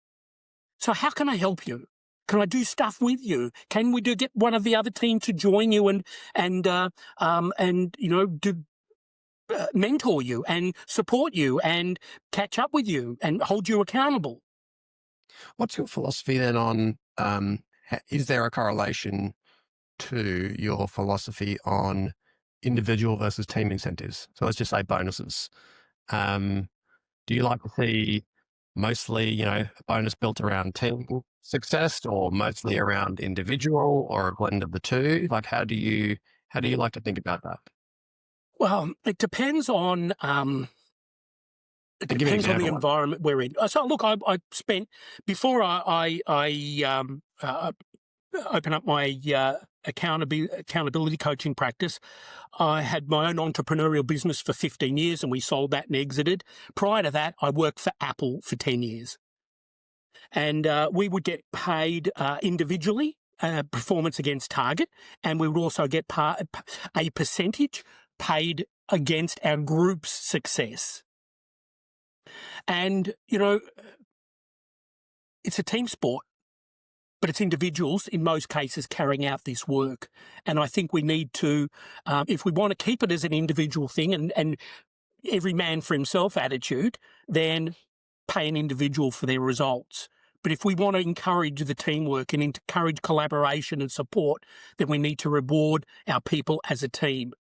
B: So how can I help you? Can I do stuff with you? Can we get one of the other team to join you and you know, mentor you and support you and catch up with you and hold you accountable?
A: What's your philosophy then on, is there a correlation to your philosophy on individual versus team incentives? So let's just say bonuses. Do you like to see mostly, you know, a bonus built around team success or mostly around individual or a blend of the two? Like, how do you like to think about that?
B: Well, it depends on the environment we're in. So look, I spent before I open up my accountability coaching practice, I had my own entrepreneurial business for 15 years and we sold that and exited. Prior to that, I worked for Apple for 10 years. And we would get paid individually, performance against target, and we would also get a percentage paid against our group's success. And, you know, it's a team sport, but it's individuals in most cases carrying out this work. And I think we need to, if we want to keep it as an individual thing and every man for himself attitude, then pay an individual for their results. But if we want to encourage the teamwork and encourage collaboration and support, then we need to reward our people as a team.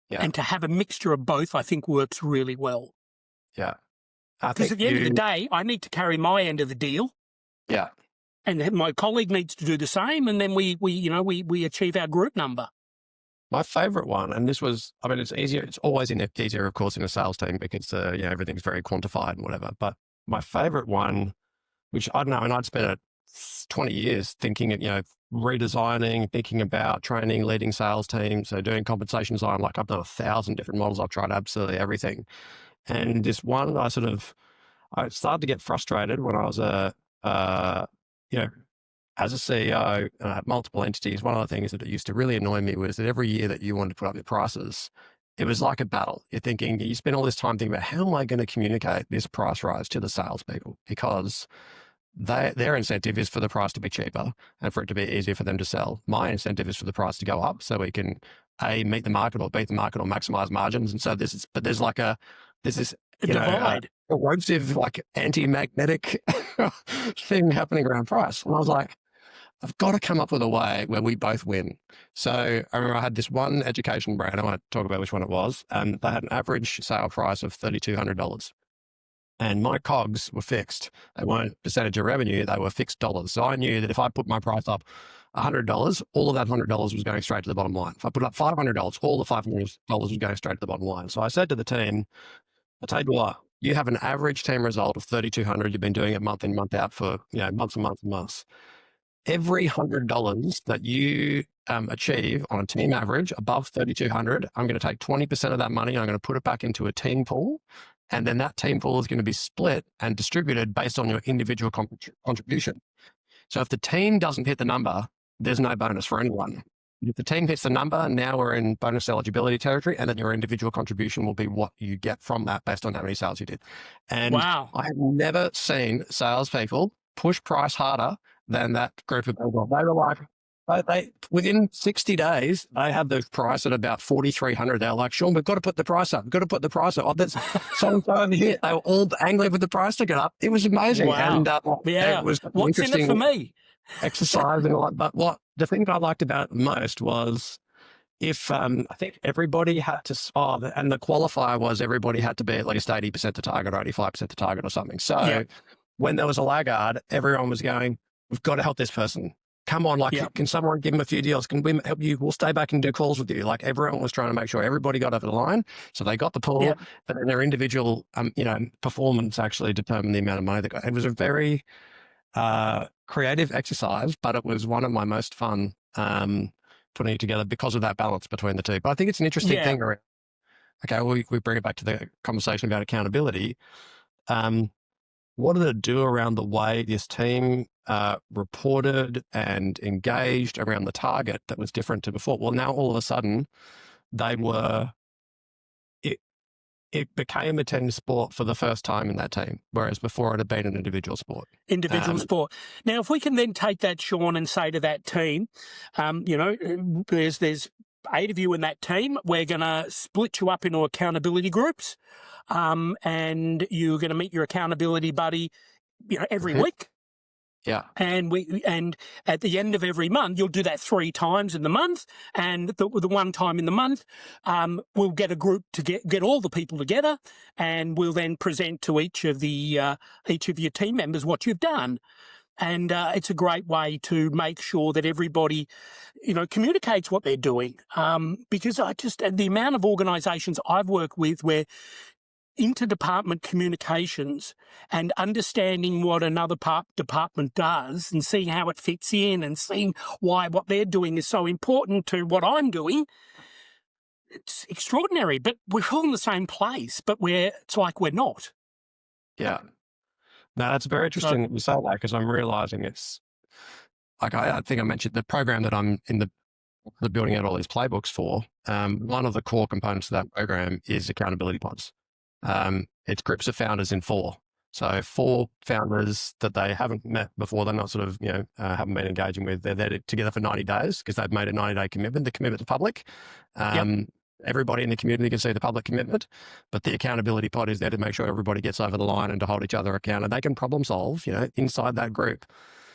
B: Yeah. And to have a mixture of both, I think, works really well.
A: Yeah.
B: Because at the end of the day, I need to carry my end of the deal.
A: Yeah.
B: And then my colleague needs to do the same, and then we achieve our group number.
A: My favorite one, and this was, I mean, it's easier. It's always easier, of course, in a sales team because everything's very quantified and whatever. But my favorite one, which I don't know, and I'd spent 20 years thinking, redesigning, thinking about training, leading sales teams, so doing compensation design. Like I've done 1,000 different models. I've tried absolutely everything. And this one, I started to get frustrated when I was as a CEO and I had multiple entities. One of the things that it used to really annoy me was that every year that you wanted to put up your prices, it was like a battle. You're thinking, you spend all this time thinking about how am I going to communicate this price rise to the salespeople? Because their incentive is for the price to be cheaper and for it to be easier for them to sell. My incentive is for the price to go up so we can meet the market or beat the market or maximize margins. And so there's this
B: Divide.
A: Erosive, like anti-magnetic thing happening around price. And I was like, I've got to come up with a way where we both win. So I remember I had this one education brand. I won't talk about which one it was. And they had an average sale price of $3,200. And my COGS were fixed. They weren't percentage of revenue. They were fixed dollars. So I knew that if I put my price up $100, all of that $100 was going straight to the bottom line. If I put up $500, all the $500 was going straight to the bottom line. So I said to the team, I'll tell you what, you have an average team result of 3,200. You've been doing it month in, month out for months and months and months. Every $100 that you achieve on a team average above 3,200, I'm going to take 20% of that money. I'm going to put it back into a team pool. And then that team pool is going to be split and distributed based on your individual contribution. So if the team doesn't hit the number, there's no bonus for anyone. If the team hits the number, now we're in bonus eligibility territory, and then your individual contribution will be what you get from that based on how many sales you did. And
B: wow.
A: I have never seen salespeople push price harder than that group of people. They were like, they within 60 days, they had the price at about 4,300. They're like, Sean, we've got to put the price up. We've got to put the price up. Oh, that's so-and-so over here. They were all angling with the price to get up. It was amazing.
B: Wow.
A: And
B: it was what's in it for me?
A: Exercise and all that. But the thing I liked about it most was if I think everybody had to, and the qualifier was everybody had to be at least 80% to target or 85% to target or something. So when there was a laggard, everyone was going, we've got to help this person. Come on, can someone give them a few deals? Can we help you? We'll stay back and do calls with you. Like everyone was trying to make sure everybody got over the line. So they got the pool, but then their individual, performance actually determined the amount of money they got. It was a very creative exercise, but it was one of my most fun putting it together because of that balance between the two. But I think it's an interesting thing. Okay, we bring it back to the conversation about accountability. What did it do around the way this team reported and engaged around the target that was different to before? Well, now all of a sudden it became a team sport for the first time in that team, whereas before it had been an individual sport.
B: Sport. Now, if we can then take that, Sean, and say to that team, there's 8 of you in that team. We're going to split you up into accountability groups, and you're going to meet your accountability buddy, every week.
A: Yeah.
B: And at the end of every month, you'll do that 3 times in the month. And the one time in the month, we'll get a group to get all the people together, and we'll then present to each of your team members what you've done. And it's a great way to make sure that everybody, communicates what they're doing. Because the amount of organisations I've worked with where interdepartment communications and understanding what another department does and seeing how it fits in and seeing why what they're doing is so important to what I'm doing, it's extraordinary. But we're all in the same place, but it's like we're not.
A: Yeah. No, that's very interesting that you say that, because I'm realising it's like I think I mentioned the program that I'm in the building out all these playbooks for. One of the core components of that program is accountability pods. It's groups of founders in 4. So 4 founders that they haven't met before, they're not sort of, haven't been engaging with. They're there together for 90 days because they've made a 90-day commitment. The commitment's public. Everybody in the community can see the public commitment, but the accountability pod is there to make sure everybody gets over the line and to hold each other account. And they can problem solve, inside that group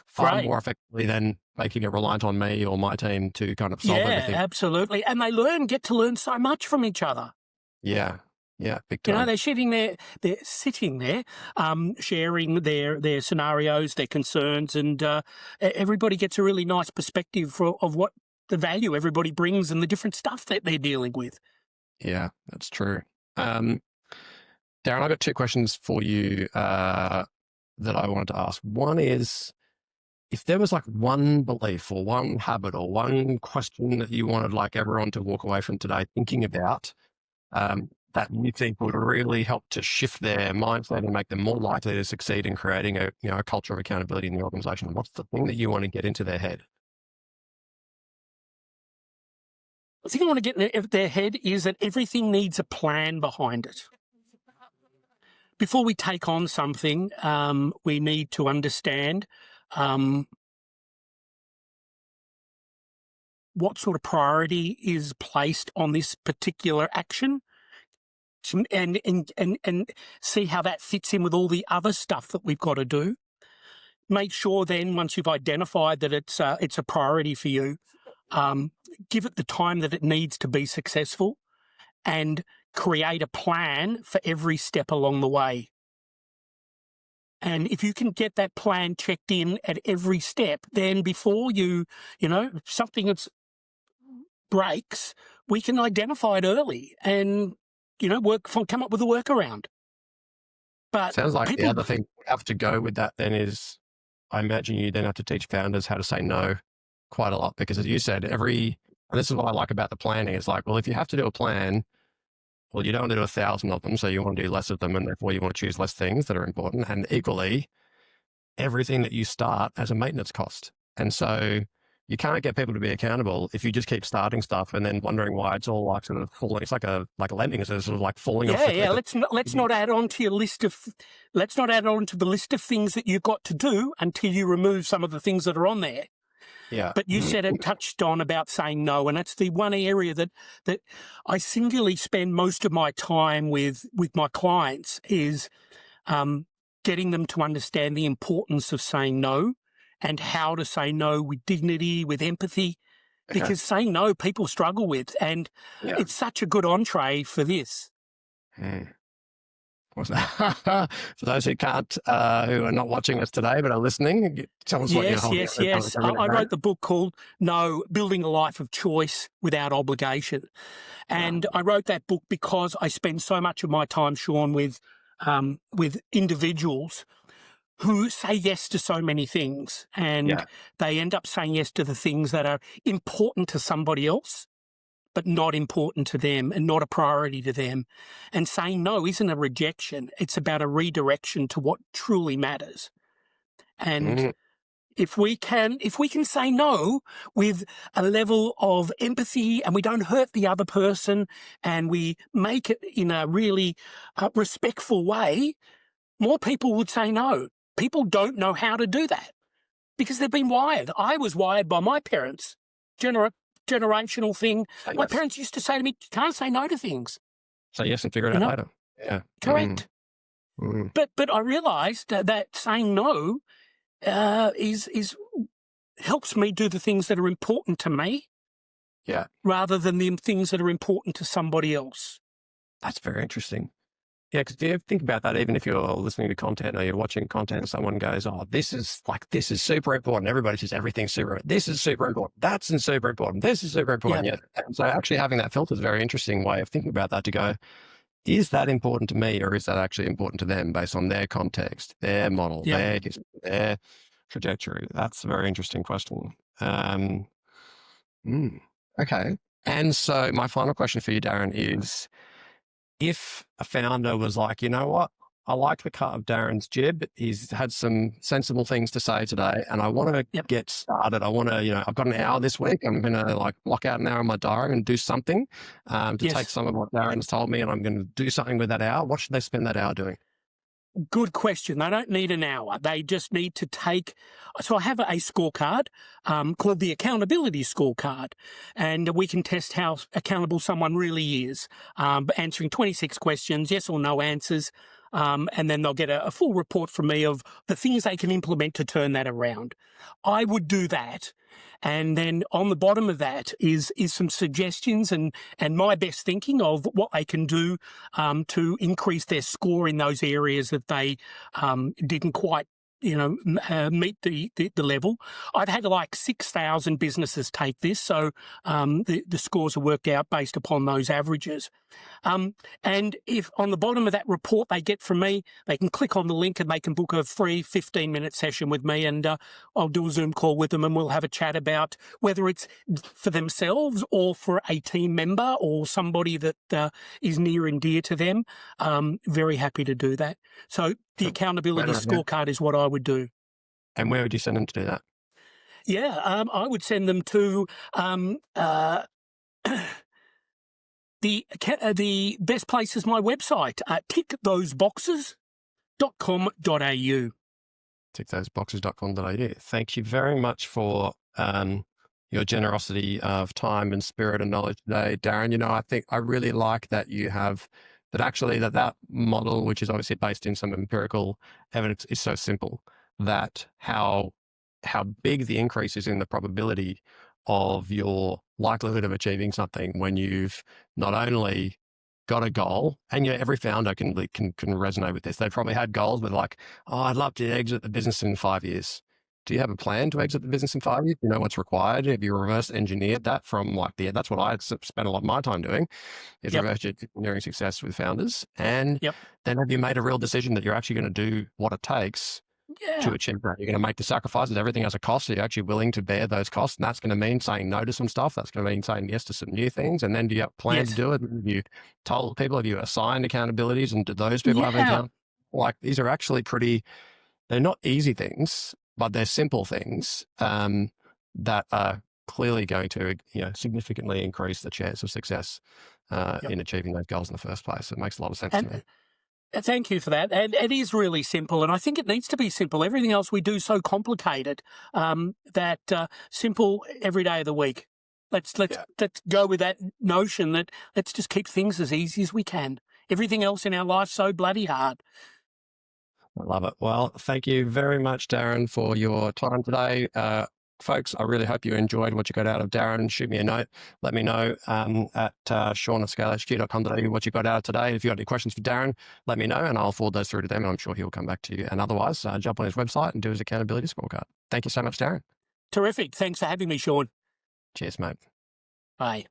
A: far more effectively than making it reliant on me or my team to kind of solve everything.
B: Yeah, absolutely. And they get to learn so much from each other.
A: Yeah. Yeah, big
B: You know,
A: time.
B: they're sitting there, sharing their scenarios, their concerns, and everybody gets a really nice perspective of what the value everybody brings and the different stuff that they're dealing with.
A: Yeah, that's true. Darren, I've got two questions for you that I wanted to ask. One is, if there was like one belief or one habit or one question that you wanted like everyone to walk away from today thinking about, that you think would really help to shift their mindset and make them more likely to succeed in creating a culture of accountability in the organization, what's the thing that you want to get into their head?
B: The thing I want to get in their head is that everything needs a plan behind it. Before we take on something, we need to understand what sort of priority is placed on this particular action, and see how that fits in with all the other stuff that we've got to do. Make sure then, once you've identified that it's a priority for you, give it the time that it needs to be successful, and create a plan for every step along the way. And if you can get that plan checked in at every step, then before something that's breaks, we can identify it early and, come up with a workaround. But
A: Sounds like the other thing we have to go with that then is, I imagine you then have to teach founders how to say no quite a lot, because as you said, and this is what I like about the planning. It's like, well, if you have to do a plan, well, you don't want to do 1,000 of them, so you want to do less of them, and therefore you want to choose less things that are important. And equally, everything that you start has a maintenance cost. And so you can't get people to be accountable if you just keep starting stuff and then wondering why it's all like sort of falling. It's like a lemming, it's sort of like falling off.
B: Yeah. Let's not add on to the list of things that you've got to do until you remove some of the things that are on there.
A: Yeah.
B: But you said it touched on about saying no, and that's the one area that I singularly spend most of my time with my clients is getting them to understand the importance of saying no and how to say no with dignity, with empathy, because saying no people struggle with, and it's such a good entree for this.
A: For those who can't, who are not watching us today but are listening, tell us what you're holding.
B: Yes. I wrote the book called No, Building a Life of Choice Without Obligation. And I wrote that book because I spend so much of my time, Sean, with individuals who say yes to so many things, and they end up saying yes to the things that are important to somebody else, but not important to them and not a priority to them. And saying no isn't a rejection. It's about a redirection to what truly matters. And if we can say no with a level of empathy, and we don't hurt the other person, and we make it in a really respectful way, more people would say no. People don't know how to do that because they've been wired. I was wired by my parents. Generational thing. My parents used to say to me, "You can't say no to things.
A: Say yes and figure it out later." Yeah.
B: Correct. But I realised that saying no is helps me do the things that are important to me.
A: Yeah.
B: Rather than the things that are important to somebody else.
A: That's very interesting. Yeah, because you think about that, even if you're listening to content or you're watching content and someone goes, "Oh, this is super important." Everybody says everything's super important. This is super important. That's super important. This is super important. Yeah. And so actually having that filter is a very interesting way of thinking about that, to go, is that important to me, or is that actually important to them based on their context, their model, their trajectory? That's a very interesting question. Okay. And so my final question for you, Darren, is, if a founder was like, you know what, I like the cut of Darren's jib. He's had some sensible things to say today, and I want to get started. I want to, I've got an hour this week. I'm going to block out an hour in my diary and do something to take some of what Darren's told me, and I'm going to do something with that hour. What should they spend that hour doing?
B: Good question. They don't need an hour. They just need to take. So I have a scorecard called the accountability scorecard, and we can test how accountable someone really is. Answering 26 questions, yes or no answers. and then they'll get a full report from me of the things they can implement to turn that around. I would do that. And then on the bottom of that is some suggestions and my best thinking of what they can do to increase their score in those areas that they didn't quite meet the level. I've had like 6,000 businesses take this, so the scores are worked out based upon those averages. And if on the bottom of that report they get from me, they can click on the link and they can book a free 15-minute session with me, and I'll do a Zoom call with them and we'll have a chat about whether it's for themselves or for a team member or somebody that is near and dear to them. Very happy to do that. So the accountability scorecard is what I would do.
A: And where would you send them to do that?
B: Yeah, I would send them to the best place is my website, tickthoseboxes.com.au.
A: Tickthoseboxes.com.au. Thank you very much for your generosity of time and spirit and knowledge today, Darren. I think I really like that you have that actually that model, which is obviously based in some empirical evidence, is so simple that how big the increase is in the probability of your likelihood of achieving something when you've not only got a goal, and every founder can resonate with this. They probably had goals with like, oh, I'd love to exit the business in 5 years. Do you have a plan to exit the business in 5 years? Do you know what's required? Have you reverse engineered that from that's what I spent a lot of my time doing, is reverse engineering success with founders. And then have you made a real decision that you're actually going to do what it takes to achieve that? You're going to make the sacrifices. Everything has a cost. So you're actually willing to bear those costs. And that's going to mean saying no to some stuff. That's going to mean saying yes to some new things. And then do you have a plan to do it? Have you told people? Have you assigned accountabilities? And do those people have account? Like, these are actually they're not easy things, but they're simple things that are clearly going to significantly increase the chance of success in achieving those goals in the first place. It makes a lot of sense to me.
B: Thank you for that. And it is really simple, and I think it needs to be simple. Everything else we do so complicated that simple every day of the week. Let's go with that notion that let's just keep things as easy as we can. Everything else in our life so bloody hard.
A: I love it. Well, thank you very much, Darren, for your time today. Folks, I really hope you enjoyed what you got out of Darren. Shoot me a note. Let me know at Sean@ScaleHQ.com.au what you got out of today. If you've got any questions for Darren, let me know and I'll forward those through to them, and I'm sure he'll come back to you. And otherwise, jump on his website and do his accountability scorecard. Thank you so much, Darren.
B: Terrific. Thanks for having me, Sean.
A: Cheers, mate.
B: Bye.